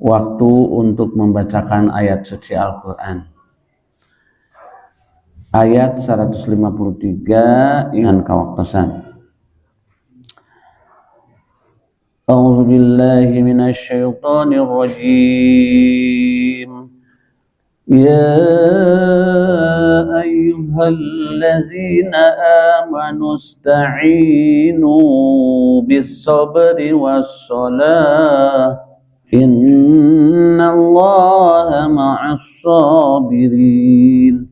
waktu untuk membacakan ayat suci Al-Quran. Ayat 153 ingan kawaktosan. A'udzu billahi minasy syaithanir rajim. Ya ayyuhallazina amanu ista'inu bis-sabri was-salah. Innallaha ma'as-sabirin.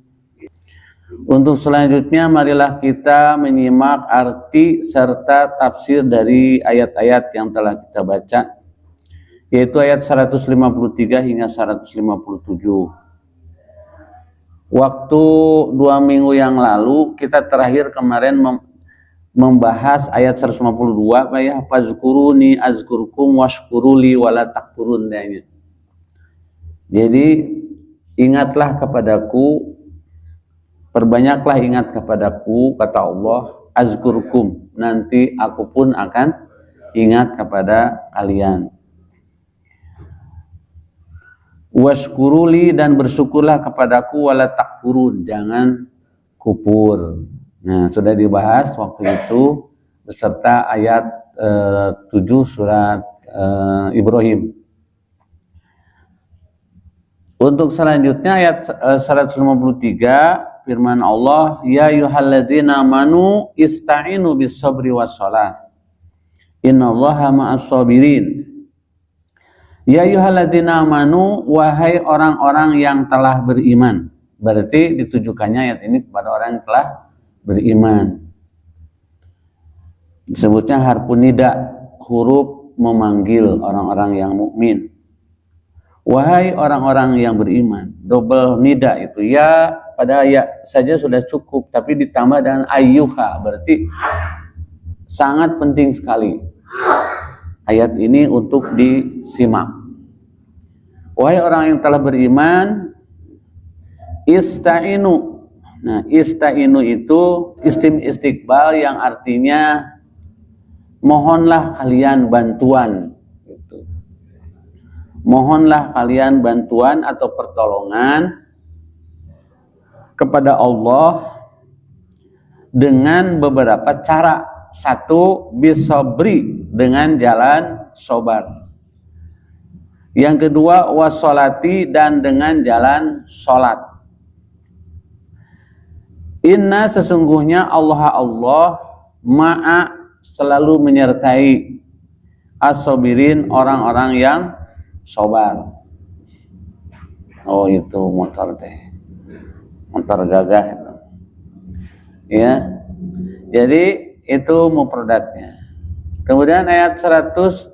Untuk selanjutnya marilah kita menyimak arti serta tafsir dari ayat-ayat yang telah kita baca, yaitu ayat 153 hingga 157. Waktu 2 minggu yang lalu kita terakhir kemarin membahas ayat 152, Pak ya, fazkuruni azkurkum washkuruli wala takfurun. Jadi ingatlah kepadaku, perbanyaklah ingat kepadaku, kata Allah, azkurkum, nanti aku pun akan ingat kepada kalian. Washkuruli, dan bersyukurlah kepadaku, wala takfurun, jangan kufur. Nah, sudah dibahas waktu itu beserta ayat 7 surat Ibrahim. Untuk selanjutnya ayat 153, firman Allah, ya ayyuhalladzina amanu ista'inu bis-sabri was-shalah. Innallaha ma'as-sabirin. Ya ayyuhalladzina amanu, wahai orang-orang yang telah beriman. Berarti ditujukannya ayat ini kepada orang yang telah beriman. Disebutnya harfun nida, huruf memanggil orang-orang yang mukmin. Wahai orang-orang yang beriman, double nida itu, ya pada ya saja sudah cukup, tapi ditambah dengan ayyuha, berarti sangat penting sekali ayat ini untuk disimak. Wahai orang yang telah beriman, ista'inu. Nah, ista'inu itu isim istiqbal yang artinya mohonlah kalian bantuan. Mohonlah kalian bantuan atau pertolongan kepada Allah dengan beberapa cara. Satu, bisabri, dengan jalan sobar. Yang kedua, wassolati, dan dengan jalan sholat. Inna, sesungguhnya Allah ma'a, selalu menyertai as-sabirin, orang-orang yang sobar. Oh, itu motor teh, motor gagah itu. Ya, jadi itu mufradatnya. Kemudian ayat 154,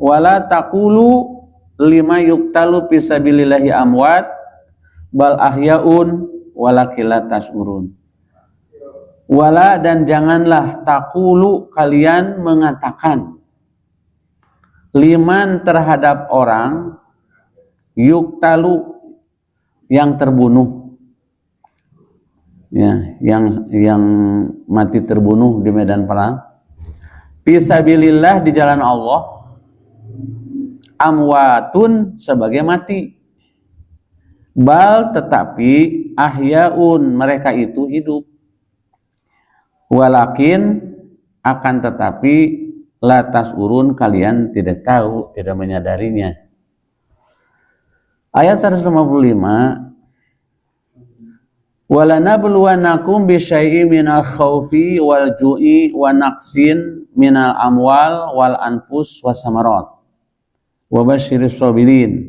wala taqulu lima yuktalu fisabilillahi amwat bal ahyaun walakin la tash'urun. Wala, dan janganlah taqulu, kalian mengatakan, liman, terhadap orang, yuktalu, yang terbunuh, ya, yang mati terbunuh di medan perang, fisabilillah, di jalan Allah, amwatun, sebagai mati, bal, tetapi, ahyaun, mereka itu hidup, walakin, akan tetapi, la tash'urun, kalian tidak tahu, tidak menyadarinya. Ayat 155, walanabluwannakum bisyai'in minal khaufi wal ju'i wa naqsin minal amwal wal anfus wasamarat wa basyiris sabirin.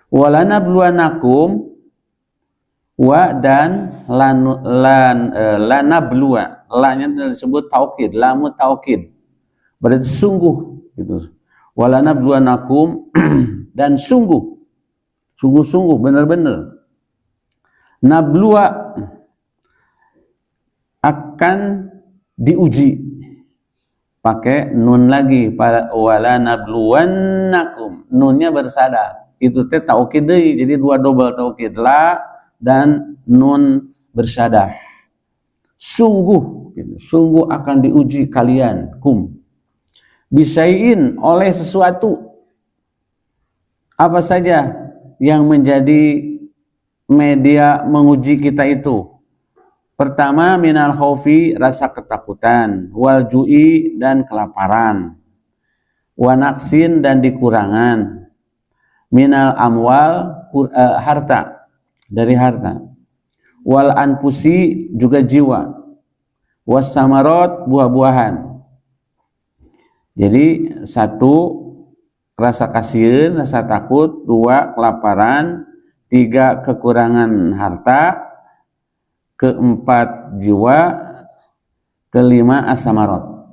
Walanabluwannakum, wa, dan lanabluwa, lanya disebut taukid, lamu taukid, berarti sungguh gitu. Walanabluwannakum, dan sungguh-sungguh, benar-benar. Nabluwa, akan diuji, pakai nun lagi, walanabluwannakum, nunnya bersada, itu teh taukid deui, jadi dua double taukid, la dan nun bersyadah. sungguh gitu, sungguh akan diuji kalian bisain oleh sesuatu apa saja yang menjadi media menguji kita itu. Pertama, minal khaufi, rasa ketakutan, wal ju'i, dan kelaparan, wa naqsin, dan dikurangan, minal amwal, harta, dari harta, wal anfusi, juga jiwa, was samarot, buah-buahan. Jadi satu, rasa kasihan, rasa takut, dua, kelaparan, tiga, kekurangan harta, keempat, jiwa, kelima, as-samarot.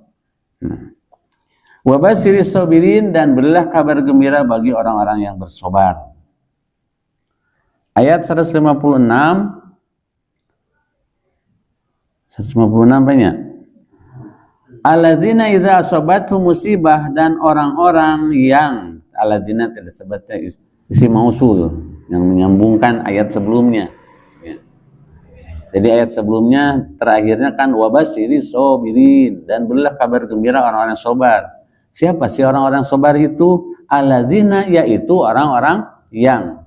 Wa basyiris sabirin, dan berilah kabar gembira bagi orang-orang yang bersabar. Ayat 156 banyak. Alladzina idza asabatuhum musibah, dan orang-orang yang, alladzina tidak sebutnya isim mausul yang menyambungkan ayat sebelumnya. Jadi ayat sebelumnya terakhirnya kan wabasyiris sabirin, dan berilah kabar gembira orang-orang yang sabar. Siapa sih orang-orang sabar itu? Alladzina, yaitu orang-orang yang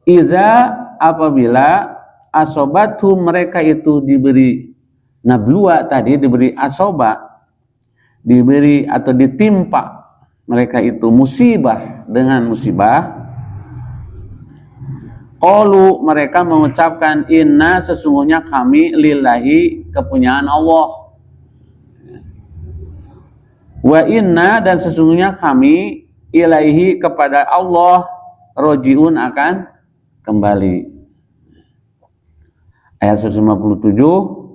idza, apabila asobatu, mereka itu diberi nablua tadi, diberi asoba, diberi atau ditimpa mereka itu musibah dengan musibah. Qalu, mereka mengucapkan, inna, sesungguhnya kami, lillahi, kepunyaan Allah. Wa inna, dan sesungguhnya kami, ilaihi, kepada Allah, rojiun, akan kembali. Ayat 157,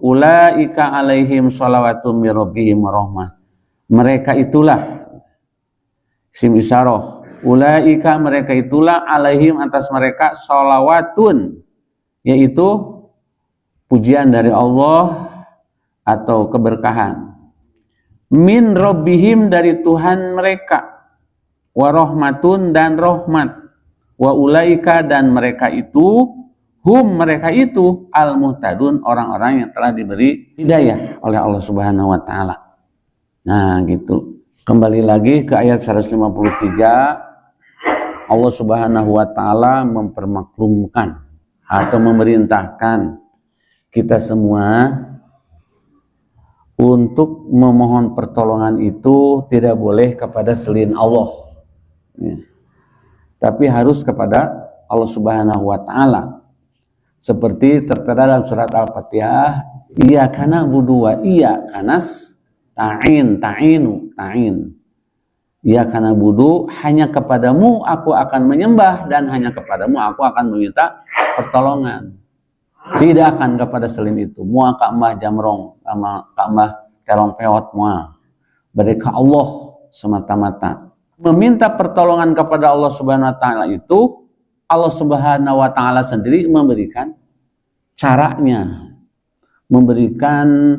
ulaika alaihim sholawatun min rabbihim warahmah. Mereka itulah, sim isyarah, ulaika, mereka itulah, alaihim, atas mereka, sholawatun, yaitu pujian dari Allah atau keberkahan, min rabbihim, dari Tuhan mereka, warahmatun, dan rahmat, wa ulaika, dan mereka itu, mereka itu, al-muhtadun, orang-orang yang telah diberi hidayah oleh Allah Subhanahu wa taala. Nah, gitu. Kembali lagi ke ayat 153, Allah Subhanahu wa taala mempermaklumkan atau memerintahkan kita semua untuk memohon pertolongan itu tidak boleh kepada selain Allah. Tapi harus kepada Allah Subhanahu wa taala. Seperti tertera dalam surat Al-Fatihah, iyyaka na'budu wa iyyaka nasta'in, ta'in. Iyyaka na'budu, hanya kepadamu aku akan menyembah, dan hanya kepadamu aku akan meminta pertolongan. Tidak akan kepada selain itu. Mua ka embah jamrong, ka embah terong peot mua. Bari ka Allah semata-mata. Meminta pertolongan kepada Allah Subhanahu wa taala itu, Allah Subhanahu wa taala sendiri memberikan caranya, memberikan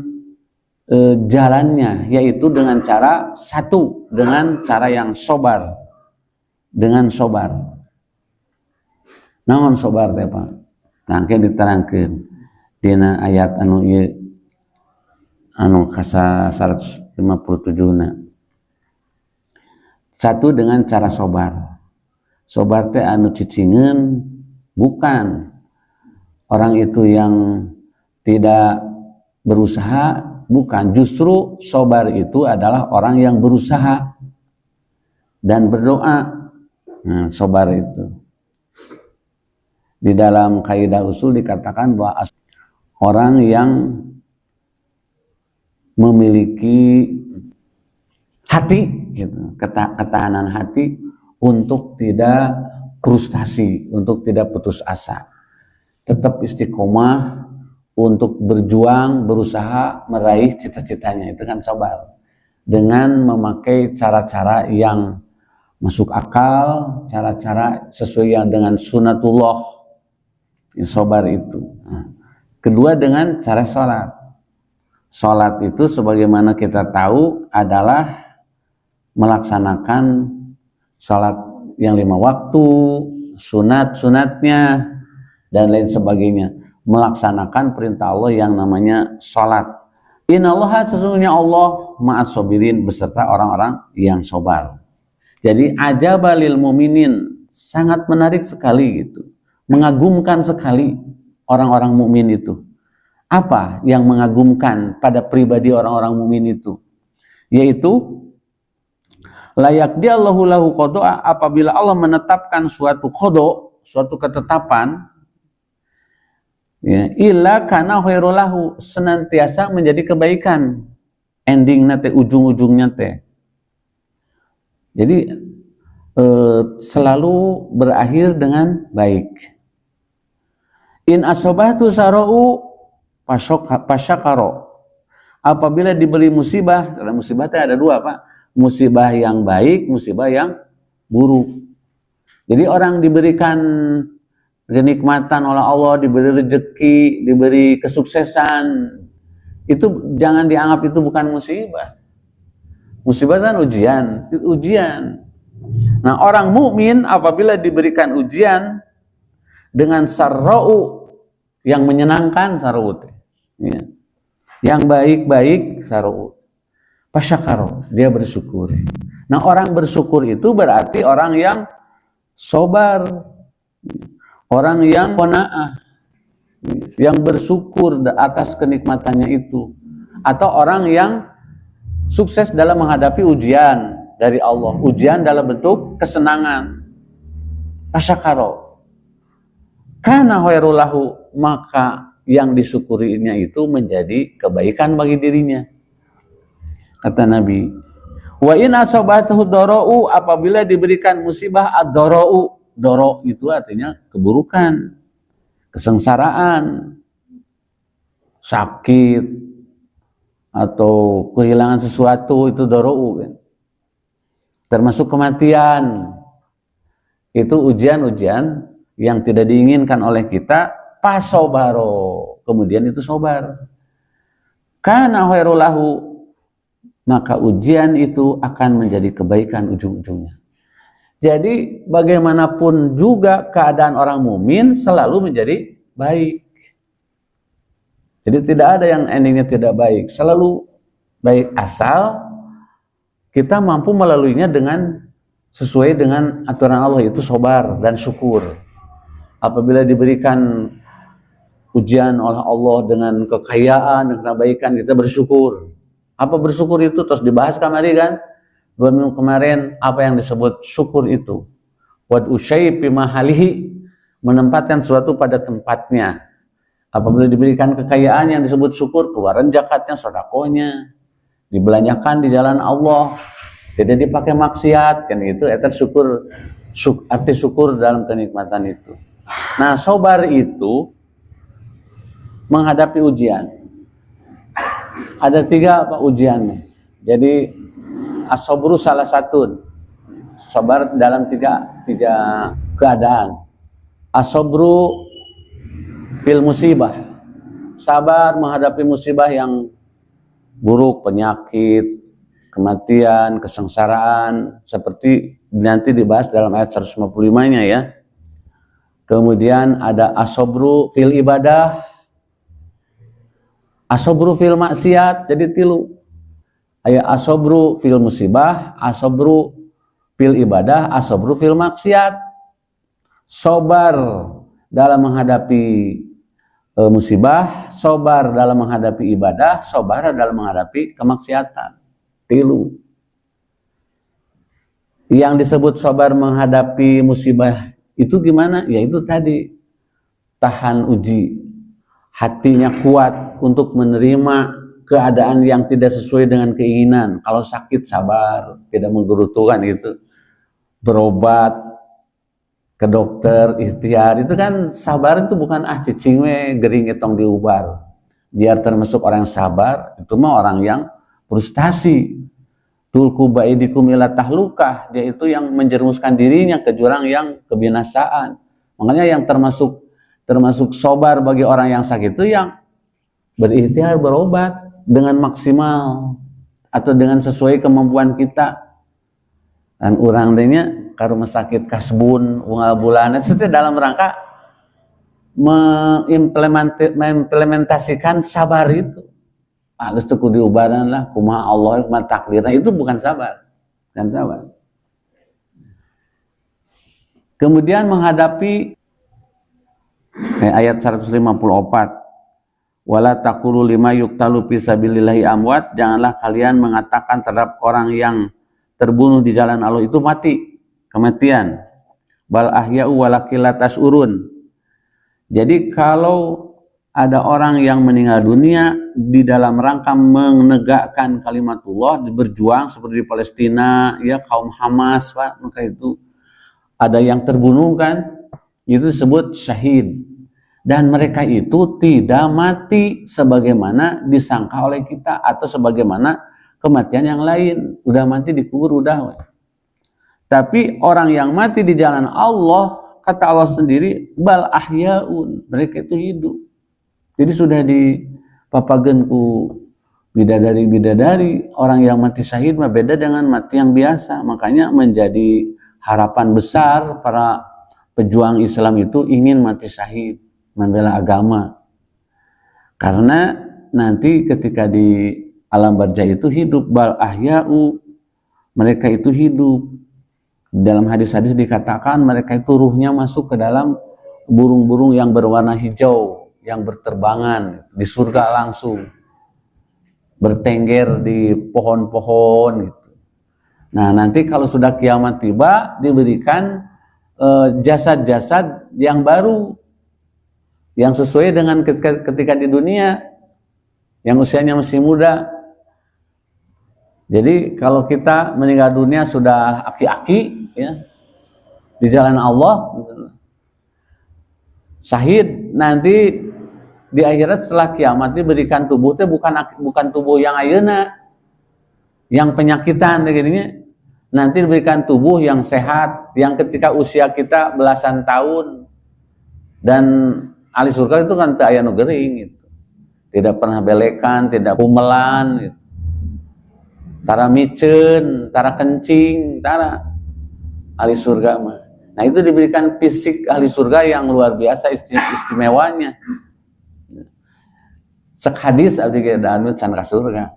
jalannya, yaitu dengan cara satu, dengan cara yang sobar, dengan sobar. Naon sobar teh Pak? Tangke diterangkeun dina ayat anu ieu anu kasa 157-na. Satu, dengan cara sobar. Sobar teh anu cicingeun, bukan orang itu yang tidak berusaha, bukan. Justru sobar itu adalah orang yang berusaha dan berdoa. Nah, sobar itu di dalam kaidah usul dikatakan bahwa orang yang memiliki hati, gitu, ketahanan hati untuk tidak frustasi, untuk tidak putus asa, tetap istiqomah untuk berjuang, berusaha meraih cita-citanya, itu kan sabar. Dengan memakai cara-cara yang masuk akal, cara-cara sesuai yang dengan sunatullah, sabar itu. Nah, kedua, dengan cara sholat. Sholat itu sebagaimana kita tahu adalah melaksanakan sholat yang 5 waktu, sunat-sunatnya, dan lain sebagainya. melaksanakan perintah Allah yang namanya sholat. Innallaha, sesungguhnya Allah ma'as sabirin, beserta orang-orang yang sabar. Jadi ajaba lil muminin, sangat menarik sekali gitu, mengagumkan sekali orang-orang mukmin itu. Apa yang mengagumkan pada pribadi orang-orang mukmin itu? Yaitu layak dia Allahu lahu qada'a, apabila Allah menetapkan suatu qada, suatu ketetapan, ya, illa kana khairul lahu, senantiasa menjadi kebaikan, endingnya teh, ujung-ujungnya teh. Jadi selalu berakhir dengan baik. In asobahtu sara'u pasyakaro, apabila diberi musibah, karena musibah teh ada dua, Pak. Musibah yang baik, musibah yang buruk. Jadi orang diberikan kenikmatan oleh Allah, diberi rezeki, diberi kesuksesan, itu jangan dianggap itu bukan musibah. Musibah kan ujian. Nah, orang mukmin apabila diberikan ujian dengan sarra'u, yang menyenangkan, sarra'u, ya, yang baik-baik, sarra'u, pasyakaro, dia bersyukur. Nah, orang bersyukur itu berarti orang yang sabar, orang yang qanaah, yang bersyukur atas kenikmatannya itu, atau orang yang sukses dalam menghadapi ujian dari Allah, ujian dalam bentuk kesenangan. Pasyakaro, kana khairul lahu, maka yang disyukurinya itu menjadi kebaikan bagi dirinya. Kata Nabi, wa in asabathu darau, apabila diberikan musibah ad-darau, doro itu artinya keburukan, kesengsaraan, sakit, atau kehilangan sesuatu, itu darau kan. Termasuk kematian. Itu ujian-ujian yang tidak diinginkan oleh kita, pasobaro, kemudian itu sobar. Kana khairul lahu, maka ujian itu akan menjadi kebaikan ujung-ujungnya. Jadi bagaimanapun juga keadaan orang mukmin selalu menjadi baik. Jadi tidak ada yang endingnya tidak baik, selalu baik, asal kita mampu melaluinya dengan sesuai dengan aturan Allah, itu sabar dan syukur. Apabila diberikan ujian oleh Allah dengan kekayaan, dengan kebaikan, kita bersyukur. Apa bersyukur itu? Terus dibahas kemarin kan? 2 minggu kemarin, apa yang disebut syukur itu? Wad usyai fi mahalihi, menempatkan sesuatu pada tempatnya. Apabila diberikan kekayaan, yang disebut syukur, keluaran zakatnya, sedekahnya, dibelanjakan di jalan Allah, tidak dipakai maksiat, kan itu syukur, arti syukur dalam kenikmatan itu. Nah, sabar itu menghadapi ujian. Ada 3 ujiannya. Jadi as-sabru salah satu. Sabar dalam tiga keadaan. As-sabru fil musibah. Sabar menghadapi musibah yang buruk, penyakit, kematian, kesengsaraan, seperti nanti dibahas dalam ayat 155-nya ya. Kemudian ada as-sabru fil ibadah, as-sabru fil maksiat, jadi 3. Ayat as-sabru fil musibah, as-sabru fil ibadah, as-sabru fil maksiat. Sabar dalam menghadapi musibah, sabar dalam menghadapi ibadah, sabar dalam menghadapi kemaksiatan. 3. Yang disebut sabar menghadapi musibah itu gimana? Ya itu tadi, tahan uji, hatinya kuat untuk menerima keadaan yang tidak sesuai dengan keinginan. Kalau sakit sabar, tidak menggerutukan itu, berobat ke dokter, ikhtiar, itu kan sabar. Itu bukan cicing we gering etong diubar. Biar termasuk orang yang sabar, itu mah orang yang frustasi. Tulku baidikum ila tahlukah, dia itu yang menjerumuskan dirinya ke jurang yang kebinasaan. Makanya yang termasuk sabar bagi orang yang sakit itu yang berikhtiar, berobat dengan maksimal atau dengan sesuai kemampuan kita. Dan orang lainnya ke rumah sakit kasbun unggal bulan itu dalam rangka mengimplementasikan sabar itu. Harus cukup diubaran lah, kumaha Allah kumaha takdir. Nah, itu bukan sabar. Bukan sabar. Kemudian menghadapi ayat 154. Wala taqulu lima yuqtalu fi sabilillahi amwat, janganlah kalian mengatakan terhadap orang yang terbunuh di jalan Allah itu mati, kematian. Bal ahya'u walakin la tash'urun. Jadi kalau ada orang yang meninggal dunia di dalam rangka menegakkan kalimatullah, berjuang seperti di Palestina, ya kaum Hamas, Pak, maka itu ada yang terbunuh kan, itu disebut syahid. Dan mereka itu tidak mati sebagaimana disangka oleh kita atau sebagaimana kematian yang lain, udah mati dikubur udah. Tapi orang yang mati di jalan Allah, kata Allah sendiri, bal ahyaun, mereka itu hidup. Jadi sudah dipapageun ku bidadari-bidadari, orang yang mati syahid mah beda dengan mati yang biasa. Makanya menjadi harapan besar para pejuang Islam itu ingin mati syahid, membela agama. Karena nanti ketika di alam barzah itu hidup, bal ahya'u, mereka itu hidup. Dalam hadis-hadis dikatakan mereka itu ruhnya masuk ke dalam burung-burung yang berwarna hijau, yang berterbangan di surga langsung, bertengger di pohon-pohon gitu. Nah, nanti kalau sudah kiamat tiba, diberikan jasad-jasad yang baru, yang sesuai dengan ketika di dunia, yang usianya masih muda. Jadi kalau kita meninggal dunia sudah aki-aki, ya, di jalan Allah, syahid, nanti di akhirat setelah kiamat diberikan tubuh itu bukan tubuh yang ayeuna, yang penyakitan begini. Nanti diberikan tubuh yang sehat, yang ketika usia kita belasan tahun. Dan ahli surga itu kan teu aya nu geuring gitu. Tidak pernah belekan, tidak kumelan gitu. Tara miceun, tara kencing, tara ahli surga mah. Nah, itu diberikan fisik ahli surga yang luar biasa istimewanya. Sek hadis abdi ge anu can ka surga.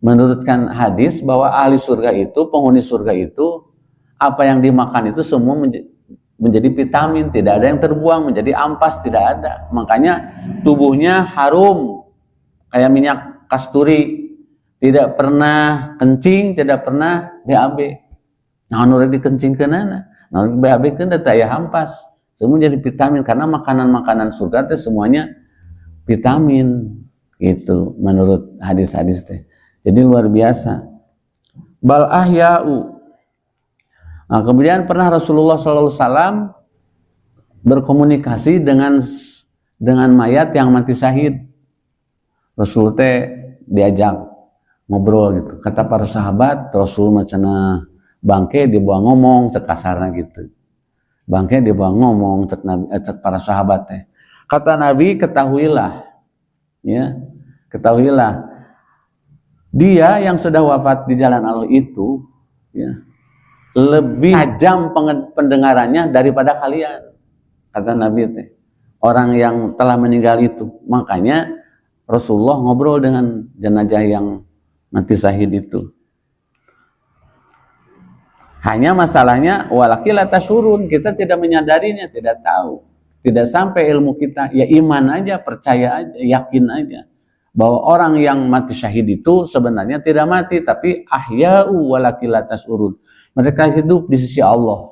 Menurutkan hadis bahwa ahli surga itu, penghuni surga itu, apa yang dimakan itu semua menjadi vitamin, tidak ada yang terbuang menjadi ampas, tidak ada. Makanya tubuhnya harum kayak minyak kasturi, tidak pernah kencing, tidak pernah BAB. Nah, nu rek dikencingkeunana, nah BAB keun teh aya hampas. Semua jadi vitamin karena makanan-makanan surga teh semuanya vitamin. Gitu menurut hadis-hadis teh. Jadi luar biasa. Bal ahya'u. Nah, kemudian pernah Rasulullah SAW berkomunikasi dengan mayat yang mati syahid. Rasul teh diajak ngobrol gitu. Kata para sahabat, Rasul macana bangke dibawa ngomong, cek kasarna gitu. Bangke dibawa ngomong, cek para sahabat teh. Kata Nabi, ketahuilah, ya, ketahuilah, dia yang sudah wafat di jalan Allah itu, ya, lebih tajam pendengarannya daripada kalian, kata Nabi teh. Orang yang telah meninggal itu, makanya Rasulullah ngobrol dengan jenazah yang mati syahid itu. Hanya masalahnya walakil atasurun, kita tidak menyadarinya, tidak tahu, tidak sampai ilmu kita. Ya iman aja, percaya aja, yakin aja bahwa orang yang mati syahid itu sebenarnya tidak mati, tapi ahya'u walakil atasurun. Mereka hidup di sisi Allah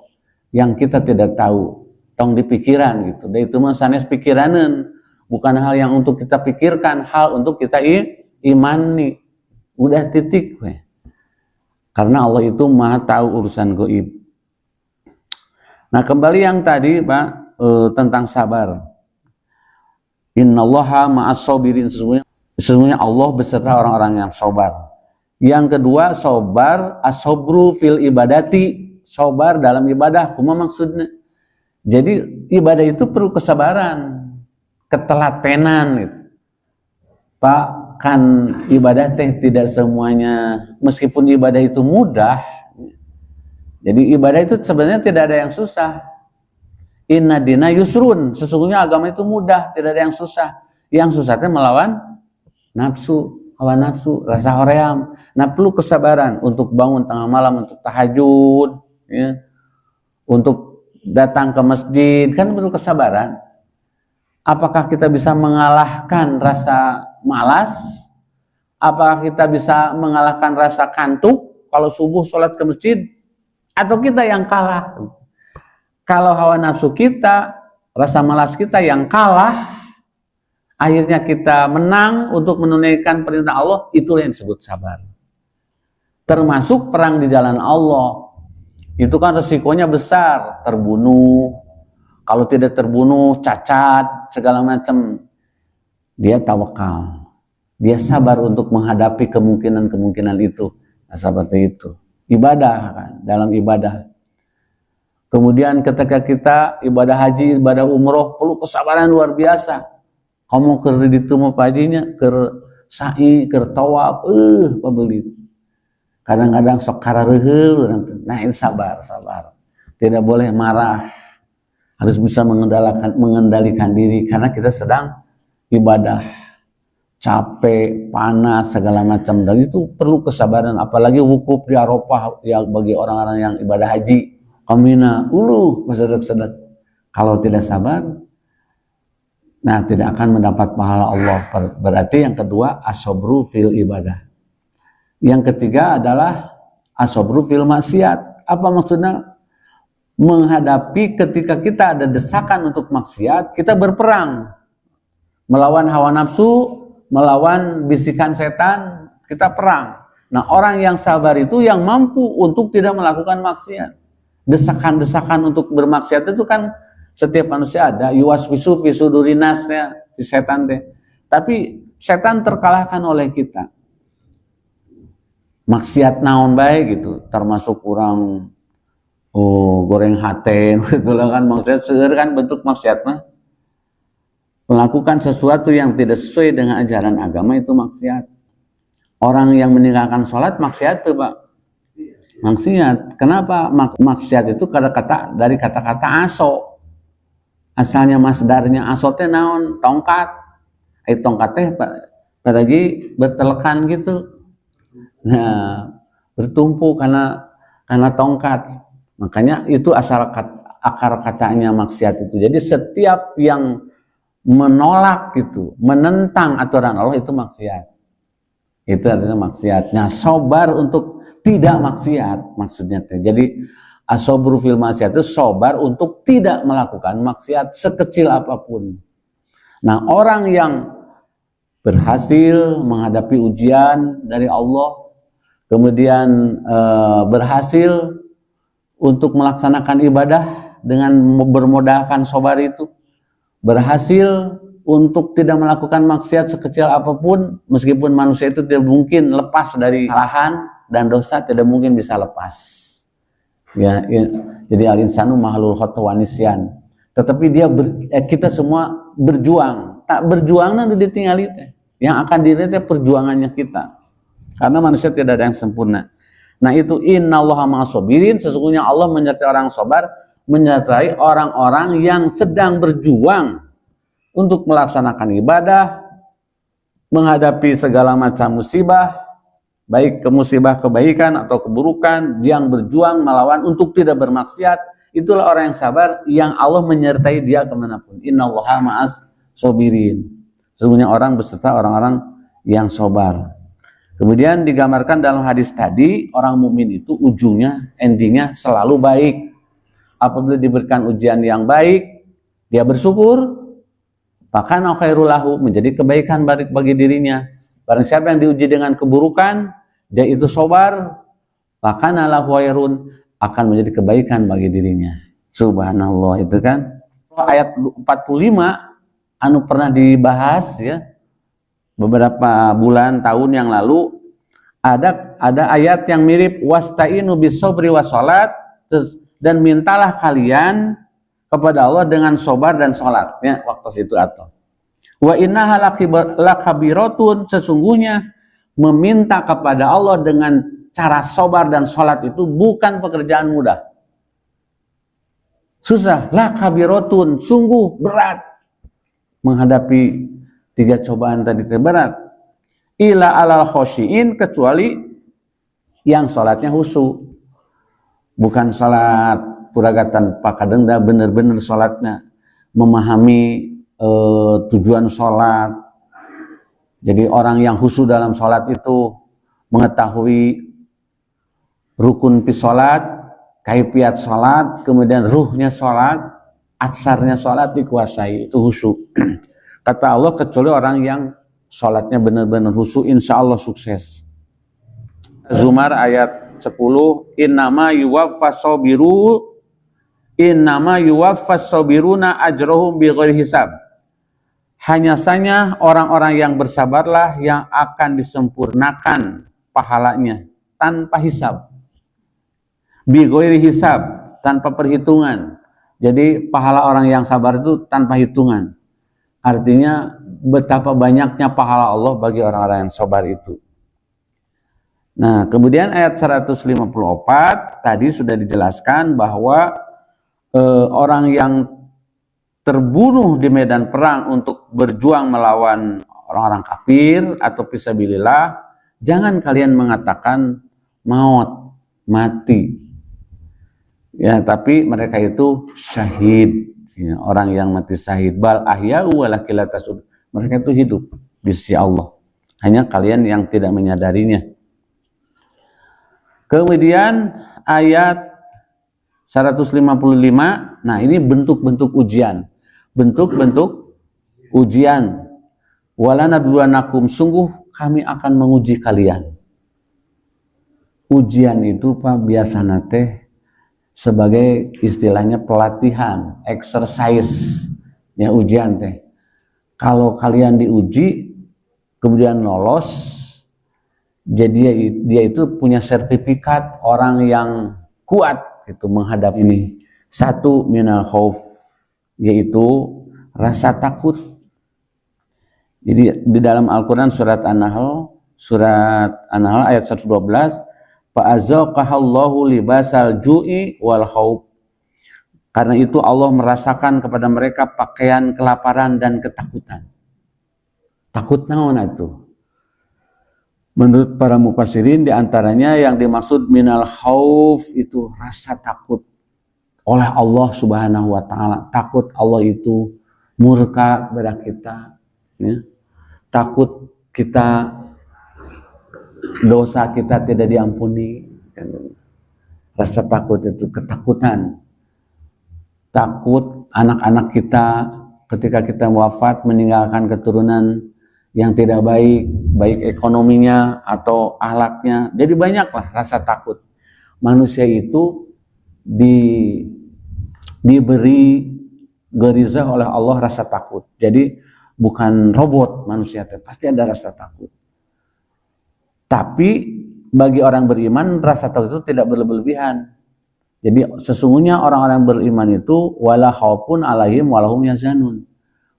yang kita tidak tahu, tong di pikiran gitu. Dan itu mah sanes pikiraneun, bukan hal yang untuk kita pikirkan, hal untuk kita imani. Udah titik we. Karena Allah itu Maha tahu urusan gaib. Nah, kembali yang tadi Pak tentang sabar. Innallaha ma'as sabirin, sesungguhnya Allah beserta orang-orang yang sabar. Yang kedua, sabar as-sabru fil ibadati, sabar dalam ibadah. Kumaha maksudnya? Jadi ibadah itu perlu kesabaran, ketelatenan gitu. Pak, kan ibadah teh tidak semuanya, meskipun ibadah itu mudah. Jadi ibadah itu sebenarnya tidak ada yang susah. Inna dina yusrun, sesungguhnya agama itu mudah, tidak ada yang susah. Yang susah itu melawan nafsu, hawa nafsu, rasa hoream. Nah, perlu kesabaran untuk bangun tengah malam, untuk tahajud, ya, untuk datang ke masjid, kan perlu kesabaran. Apakah kita bisa mengalahkan rasa malas? Apakah kita bisa mengalahkan rasa kantuk kalau subuh sholat ke masjid? Atau kita yang kalah? Kalau hawa nafsu kita, rasa malas kita yang kalah, akhirnya kita menang untuk menunaikan perintah Allah, itulah yang disebut sabar. Termasuk perang di jalan Allah. Itu kan resikonya besar, terbunuh. Kalau tidak terbunuh, cacat, segala macam. Dia tawakal. Dia sabar untuk menghadapi kemungkinan-kemungkinan itu. Nah, seperti itu. Ibadah kan, dalam ibadah. Kemudian ketika kita ibadah haji, ibadah umroh, perlu kesabaran luar biasa. Kamu ke itu mau pajinya, ke sa'i, ke tawaf, pabeli. Kadang-kadang sok kararehel, nah ini sabar. Tidak boleh marah. Harus bisa mengendalikan diri karena kita sedang ibadah. Capek, panas, segala macam, dan itu perlu kesabaran. Apalagi wukuf di Arafah ya, bagi orang-orang yang ibadah haji, kamina, sedek-sedek. Kalau tidak sabar, nah tidak akan mendapat pahala Allah. Berarti yang kedua, asobru fil ibadah. Yang ketiga adalah asobru fil maksiat. Apa maksudnya? Menghadapi ketika kita ada desakan untuk maksiat, kita berperang melawan hawa nafsu, melawan bisikan setan, kita perang. Nah, orang yang sabar itu yang mampu untuk tidak melakukan maksiat. Desakan-desakan untuk bermaksiat itu kan setiap manusia ada, yuwaswisu fi sudurinasnya, si setan deh. Tapi setan terkalahkan oleh kita. Maksiat naon baik gitu, termasuk kurang goreng haten gitu kan, maksudnya seueur kan bentuk maksiat mah. Melakukan sesuatu yang tidak sesuai dengan ajaran agama itu maksiat. Orang yang meninggalkan sholat maksiat tuh Pak. Maksiat. Kenapa? Maksiat itu dari kata-kata aso. Asalnya masdarnya aso teh naon? Tongkat. Tongkat teh lagi bertelekan gitu. Nah, bertumpu karena tongkat. Makanya itu akar katanya maksiat itu. Jadi setiap yang menolak gitu, menentang aturan Allah itu maksiat. Itu artinya maksiat. Nah, sabar untuk tidak maksiat maksudnya. Jadi asobru fil maksiat itu sabar untuk tidak melakukan maksiat sekecil apapun. Nah, orang yang berhasil menghadapi ujian dari Allah, kemudian berhasil untuk melaksanakan ibadah dengan bermodalkan sabar itu, berhasil untuk tidak melakukan maksiat sekecil apapun, meskipun manusia itu tidak mungkin lepas dari kesalahan dan dosa, tidak mungkin bisa lepas. Ya, jadi al-insanu mahlul khata wa nisyan. Tetapi kita semua berjuang. Tak berjuang nanti ditinggali teh. Yang akan dilihat perjuangannya kita. Karena manusia tidak ada yang sempurna. Nah, itu innallaha ma'as-sabirin, sesungguhnya Allah menyertai orang sabar, menyertai orang-orang yang sedang berjuang untuk melaksanakan ibadah, menghadapi segala macam musibah, baik musibah kebaikan atau keburukan, yang berjuang melawan untuk tidak bermaksiat. Itulah orang yang sabar, yang Allah menyertai dia kemanapun. Innallaha ma'as sabirin, sesungguhnya orang beserta orang-orang yang sabar. Kemudian digambarkan dalam hadis tadi, orang mukmin itu ujungnya, endingnya selalu baik. Apabila diberikan ujian yang baik, dia bersyukur, bahkan khairul lahu, menjadi kebaikan bagi dirinya. Barang siapa yang diuji dengan keburukan, dia itu sabar, bahkan lahu khairun, akan menjadi kebaikan bagi dirinya. Subhanallah, itu kan ayat 45 anu pernah dibahas ya beberapa bulan tahun yang lalu. Ada ayat yang mirip, wasta'inu bis-sabri was-salat, dan mintalah kalian kepada Allah dengan sabar dan salat, ya, waktu itu atau wa innaha lakabiratun, sesungguhnya meminta kepada Allah dengan cara sabar dan salat itu bukan pekerjaan mudah. Susah. La kabirotun, sungguh berat menghadapi 3 cobaan tadi berat. Ila alal khosyiin, kecuali yang sholatnya khusyuk. Bukan sholat puraga tanpa kadengda, benar-benar sholatnya memahami tujuan sholat. Jadi orang yang khusyuk dalam sholat itu mengetahui rukun fi sholat, kaifiat sholat, kemudian ruhnya sholat, asarnya sholat dikuasai, itu khusyuk. Kata Allah, kecuali orang yang sholatnya benar-benar khusyuk, insya Allah sukses. Zumar ayat 10, innama yuwaffas sabiruna ajrohum bighairi hisab. Hanya saja orang-orang yang bersabarlah yang akan disempurnakan pahalanya tanpa hisab. Bighairi hisab, tanpa perhitungan. Jadi pahala orang yang sabar itu tanpa hitungan. Artinya betapa banyaknya pahala Allah bagi orang-orang yang sabar itu. Nah, kemudian ayat 154 tadi sudah dijelaskan bahwa orang yang terbunuh di medan perang untuk berjuang melawan orang-orang kafir atau fisabilillah, jangan kalian mengatakan maut, mati. Ya, tapi mereka itu syahid, ya, orang yang mati syahid. Bal ahya'u walakin la tash'urun. Mereka itu hidup di sisi Allah. Hanya kalian yang tidak menyadarinya. Kemudian ayat 155, nah ini bentuk-bentuk ujian. Bentuk-bentuk ujian. Walanabluwanakum, sungguh kami akan menguji kalian. Ujian itu Pak biasana teh sebagai istilahnya pelatihan, exercise, ya ujian teh. Kalau kalian diuji kemudian lolos, jadi dia itu punya sertifikat orang yang kuat itu menghadap ini. Satu, minal khauf, yaitu rasa takut. Jadi di dalam Al-Quran surat An-Nahl ayat 112, fa'azaqahallahu libasal ju'i wal khauf. Karena itu Allah merasakan kepada mereka pakaian kelaparan dan ketakutan. Takut naon itu? Menurut para mufassirin, diantaranya yang dimaksud minal khauf itu rasa takut oleh Allah Subhanahu wa Ta'ala. Takut Allah itu murka kepada kita, ya. Takut kita dosa kita tidak diampuni. Rasa takut itu ketakutan. Takut anak-anak kita ketika kita wafat meninggalkan keturunan yang tidak baik, baik ekonominya atau akhlaknya. Jadi banyaklah rasa takut. Manusia itu diberi garizah oleh Allah rasa takut. Jadi bukan robot manusia, pasti ada rasa takut. Tapi bagi orang beriman rasa takut itu tidak berlebihan. Jadi sesungguhnya orang-orang beriman itu wala khaufun alaihim walahum yahzanun.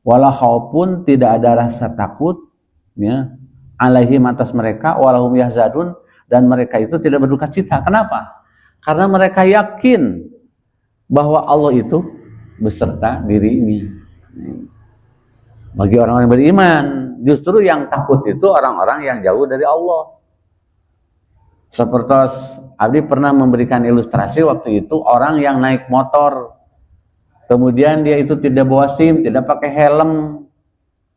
Wala khaufun, tidak ada rasa takut, ya, alaihim atas mereka, walahum yahzanun, dan mereka itu tidak berduka cita. Kenapa? Karena mereka yakin bahwa Allah itu beserta dirinya. Bagi orang-orang beriman, justru yang takut itu orang-orang yang jauh dari Allah. Seperti Abdi pernah memberikan ilustrasi waktu itu, orang yang naik motor, kemudian dia itu tidak bawa SIM, tidak pakai helm,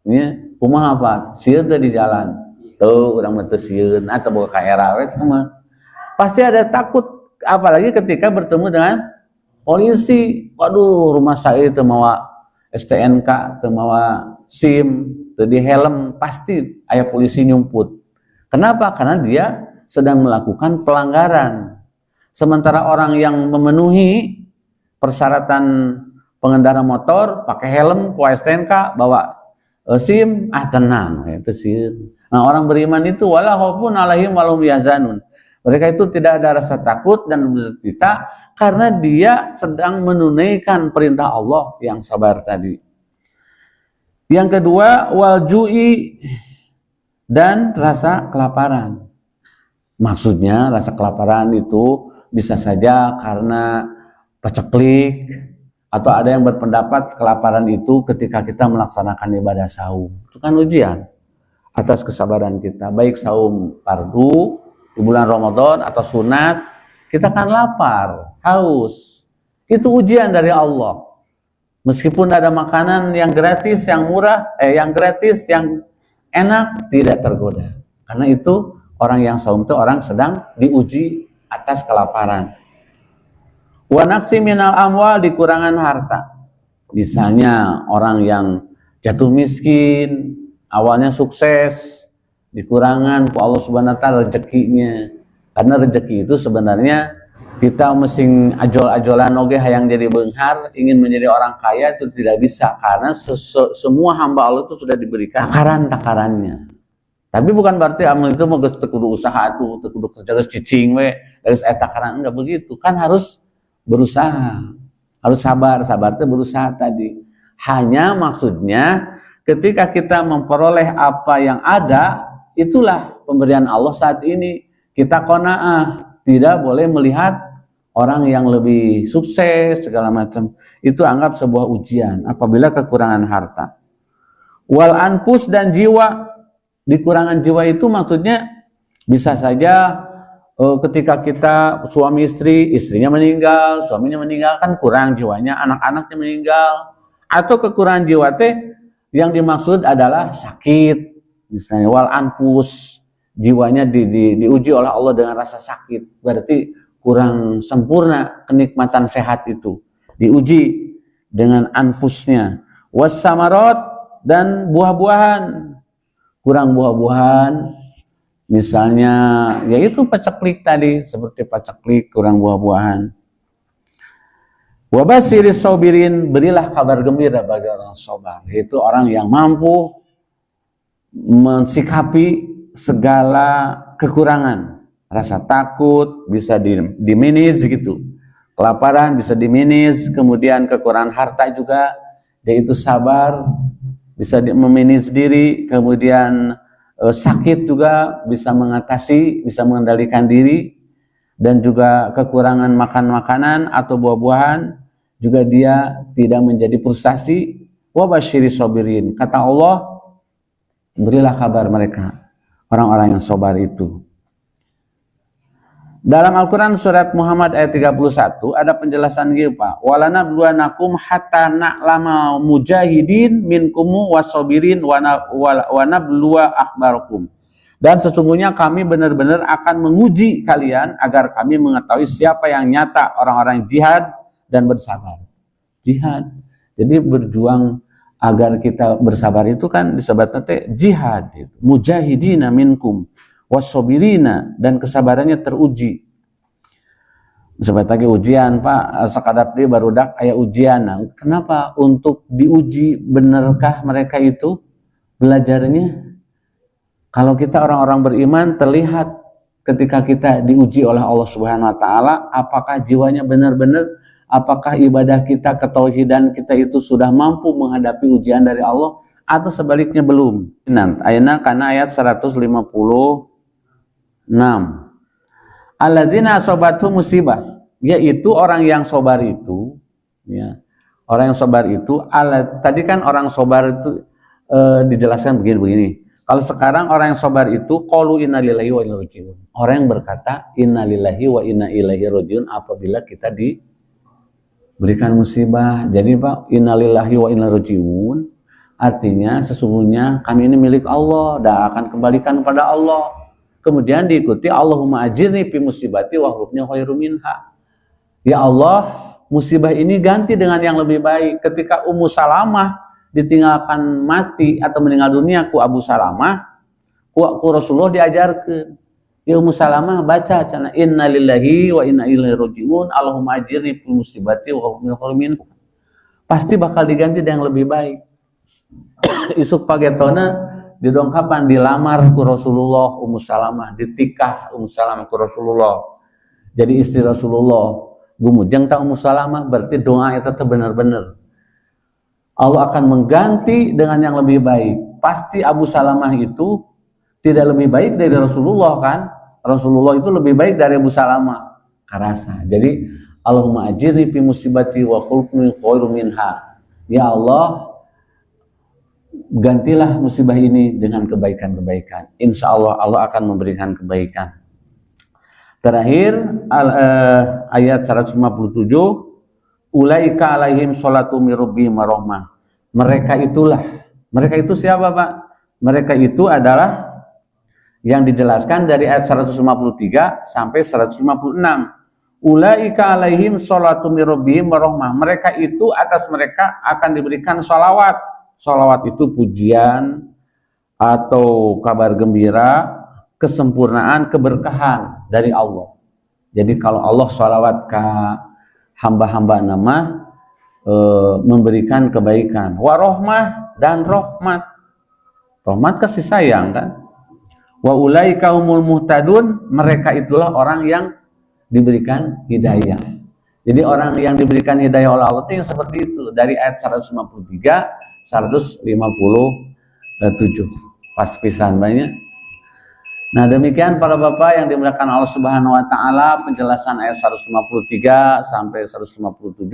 ya, kumaha apa? Sieun teh di jalan, tuh urang mah teu sieun atau boga ka era we mah. Pasti ada takut, apalagi ketika bertemu dengan polisi. Waduh, rumah saya teu mawa STNK, teu mawa SIM, teu di helm, pasti aya polisi nyumput. Kenapa? Karena dia sedang melakukan pelanggaran. Sementara orang yang memenuhi persyaratan pengendara motor, pakai helm, kuat STNK, bawa SIM, tenang, itu SIM. Nah, orang beriman itu wala khaufun alaihim walahum yahzanun. Mereka itu tidak ada rasa takut dan berduka karena dia sedang menunaikan perintah Allah yang sabar tadi. Yang kedua, wal ju'i, dan rasa kelaparan. Maksudnya rasa kelaparan itu bisa saja karena paceklik Atau ada yang berpendapat kelaparan itu ketika kita melaksanakan ibadah saum. Itu kan ujian atas kesabaran kita. Baik saum fardu di bulan Ramadan atau sunat, kita kan lapar, haus. Itu ujian dari Allah. Meskipun ada makanan yang gratis, yang murah, yang gratis, yang enak, tidak tergoda. Karena itu orang yang saum itu orang sedang diuji atas kelaparan. Wa naqsi minal amwal, dikurangan harta. Misalnya orang yang jatuh miskin, awalnya sukses, dikurangan ku Allah Subhanahu wa taala rezekinya. Karena rezeki itu sebenarnya kita mesti ajol-ajolan oge hayang jadi beunghar, ingin menjadi orang kaya itu tidak bisa karena semua hamba Allah itu sudah diberikan takaran-takarannya. Tapi bukan berarti amal itu mau kudu usaha tuh, kudu kerja cicing we, geus takaran, enggak begitu. Kan harus berusaha, harus sabar itu berusaha tadi. Hanya maksudnya ketika kita memperoleh apa yang ada, itulah pemberian Allah saat ini. Kita qanaah, tidak boleh melihat orang yang lebih sukses segala macam. Itu anggap sebuah ujian apabila kekurangan harta. Wal anfus, dan jiwa, dikurangan jiwa itu maksudnya bisa saja ketika kita suami istri, istrinya meninggal, suaminya meninggal, kan kurang jiwanya, anak-anaknya meninggal. Atau kekurangan jiwa teh yang dimaksud adalah sakit, misalnya wal anfus, jiwanya diuji oleh Allah dengan rasa sakit, berarti kurang sempurna kenikmatan sehat itu, diuji dengan anfusnya. Was samarot, dan buah-buahan, kurang buah-buahan. Misalnya, yaitu paceklik tadi, seperti paceklik, kurang buah-buahan. Wabasyiris sobirin, berilah kabar gembira bagi orang sabar, yaitu orang yang mampu mensikapi segala kekurangan. Rasa takut bisa dimanage gitu, kelaparan bisa dimanage, kemudian kekurangan harta juga, yaitu sabar, bisa memanage diri, kemudian sakit juga bisa mengatasi, bisa mengendalikan diri, dan juga kekurangan makan makanan atau buah-buahan juga dia tidak menjadi frustasi. Wa basyiris sabirin, kata Allah, berilah kabar mereka orang-orang yang sabar itu. Dalam Al-Quran surat Muhammad ayat 31 ada penjelasan gitu Pak. Walanabluwanakum hatta na'lama mujahidin minkumu wasobirin wanabluwa akhbarakum. Dan sesungguhnya kami benar-benar akan menguji kalian agar kami mengetahui siapa yang nyata orang-orang jihad dan bersabar. Jihad. Jadi berjuang agar kita bersabar itu kan disebutnya jihad. Mujahidina minkum wasobirina, dan kesabarannya teruji. Sebagai ujian Pak, sekadap dia barudak aya ujian. Nah, kenapa untuk diuji? Benarkah mereka itu belajarnya? Kalau kita orang-orang beriman, terlihat ketika kita diuji oleh Allah Subhanahu wa taala, apakah jiwanya benar-benar, apakah ibadah kita, ketauhidan kita itu sudah mampu menghadapi ujian dari Allah, atau sebaliknya belum. Ayatnya karena ayat 156. Alladzina asobatu musibah, yaitu orang yang sabar itu, ya. Orang yang sabar itu, tadi kan orang sabar itu dijelaskan begini-begini. Kalau sekarang orang yang sabar itu qalu inna lillahi wa inna ilaihi rajiun. Orang yang berkata inna lillahi wa inna ilaihi rajiun apabila kita diberikan musibah. Jadi Pak, inna lillahi wa inna ilaihi rajiun artinya sesungguhnya kami ini milik Allah dan akan kembalikan kepada Allah. Kemudian diikuti Allahumma ajirni fi musibati wa hlubni khairum minha. Ya Allah, musibah ini ganti dengan yang lebih baik. Ketika Ummu Salamah ditinggalkan mati atau meninggal dunia ku Abu Salamah, ku Rasulullah diajarkan. Ya Ummu Salamah baca cana inna lillahi wa inna ilaihi rajiun, Allahumma ajirni fi musibati wa hlubni khairum minha. Pasti bakal diganti dengan yang lebih baik. Isuk pagetona didongkapan, dilamar ku Rasulullah Ummu Salamah, ditikah Ummu Salamah ku Rasulullah, jadi istri Rasulullah. Gumujeng ta Ummu Salamah, berarti doa itu benar-benar Allah akan mengganti dengan yang lebih baik. Pasti Abu Salamah itu tidak lebih baik dari Rasulullah kan? Rasulullah itu lebih baik dari Abu Salamah, karasa. Jadi Allahumma ajirni fi musibati wa khulfni khairum minha. Ya Allah, gantilah musibah ini dengan kebaikan-kebaikan. Insya Allah Allah akan memberikan kebaikan. Terakhir ayat 157, ulaika alaihim sholatu mir rabbihim warahmah. Mereka itu siapa Pak? Mereka itu adalah yang dijelaskan dari ayat 153 sampai 156. Ulaika alaihim sholatu mir rabbihim warahmah. Mereka itu atas mereka akan diberikan sholawat. Sholawat itu pujian atau kabar gembira, kesempurnaan, keberkahan dari Allah. Jadi kalau Allah sholawat ke hamba-hamba nama, memberikan kebaikan. Warohmah dan rahmat. Rahmat kasih sayang kan. Wa ulaika humul muhtadun, mereka itulah orang yang diberikan hidayah. Jadi orang yang diberikan hidayah oleh Allah itu yang seperti itu. Dari ayat 153 157 pas pisan banyak. Nah demikian para bapak yang dimuliakan Allah Subhanahu wa taala, penjelasan ayat 153 sampai 157.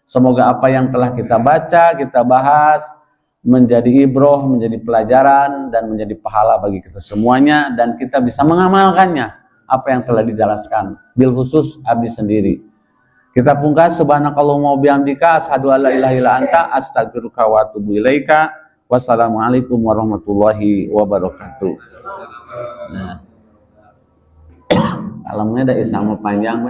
Semoga apa yang telah kita baca, kita bahas menjadi ibroh, menjadi pelajaran dan menjadi pahala bagi kita semuanya, dan kita bisa mengamalkannya apa yang telah dijelaskan. Bil khusus abdi sendiri. Kita pungkas subhanakallahumma wa bihamdika asyhadu an la ilaha illa anta astaghfiruka wa atubu ilaika. Wassalamualaikum warahmatullahi wabarakatuh. Nah, alamnya ada isama panjang.